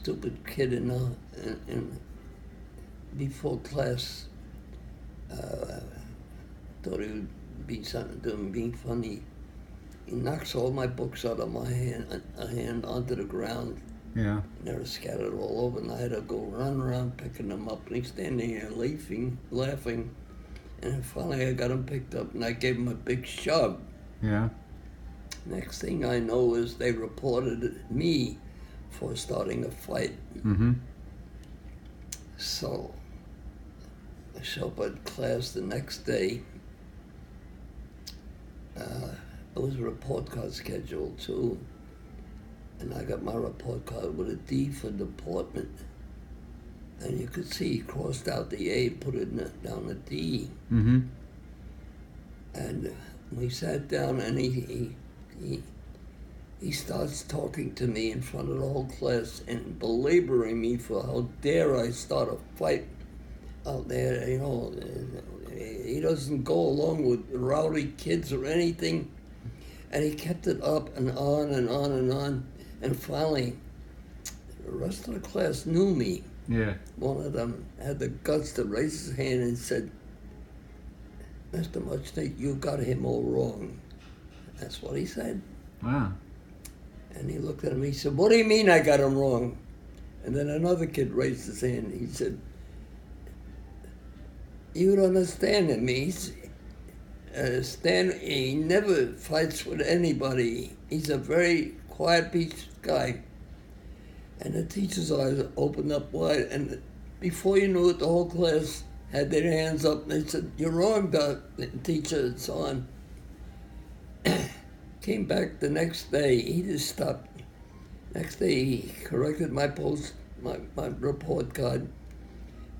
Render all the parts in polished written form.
stupid kid before class. Thought he would be something doing, being funny. He knocks all my books out of my hand onto the ground. Yeah. And they were scattered all over, and I had to go run around picking them up. And he's standing there laughing. And then finally I got him picked up, and I gave him a big shove. Yeah. Next thing I know is they reported me for starting a fight. Mm-hmm. So I show up at class the next day. It was a report card scheduled too. And I got my report card with a D for deportment. And you could see he crossed out the A, put it down a D. Mm-hmm. And we sat down, and he starts talking to me in front of the whole class and belaboring me for how dare I start a fight out there. You know, he doesn't go along with rowdy kids or anything. And he kept it up and on and on and on. And finally, the rest of the class knew me. Yeah. One of them had the guts to raise his hand and said, "Mr. Muchnick, you got him all wrong." That's what he said. Wow. And he looked at me, he said, "What do you mean I got him wrong?" And then another kid raised his hand. He said, "You don't understand him. He never fights with anybody. He's a very quiet, peaceful guy." And the teacher's eyes opened up wide, and before you knew it, the whole class had their hands up, and they said, "You're wrong, teacher," and so on. Came back the next day, he just stopped. Next day, he corrected my report card,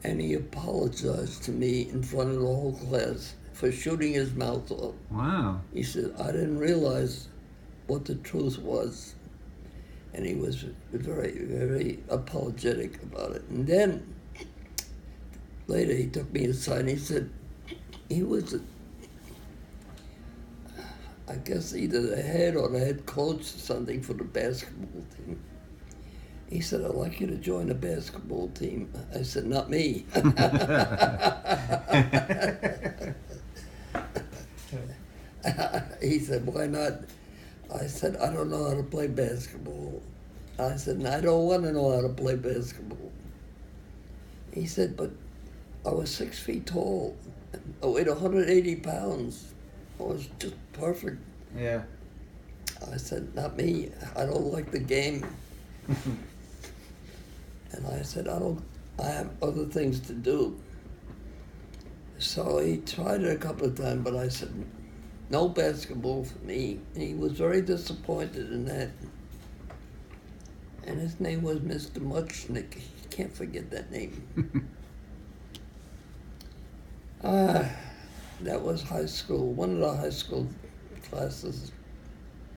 and he apologized to me in front of the whole class for shooting his mouth off. Wow. He said, "I didn't realize what the truth was." And he was very, very apologetic about it. And then, later he took me aside and he said, he was, I guess, either the head or the head coach or something for the basketball team. He said, "I'd like you to join the basketball team." I said, "Not me." He said, "Why not?" I said, "I don't know how to play basketball." I said, "I don't want to know how to play basketball." He said, "But I was 6 feet tall. I weighed 180 pounds. I was just perfect." Yeah. I said, "Not me. I don't like the game." And I said, I have other things to do." So he tried it a couple of times, but I said, "No basketball for me." And he was very disappointed in that. And his name was Mr. Muchnick. You can't forget that name. That was high school, one of the high school classes.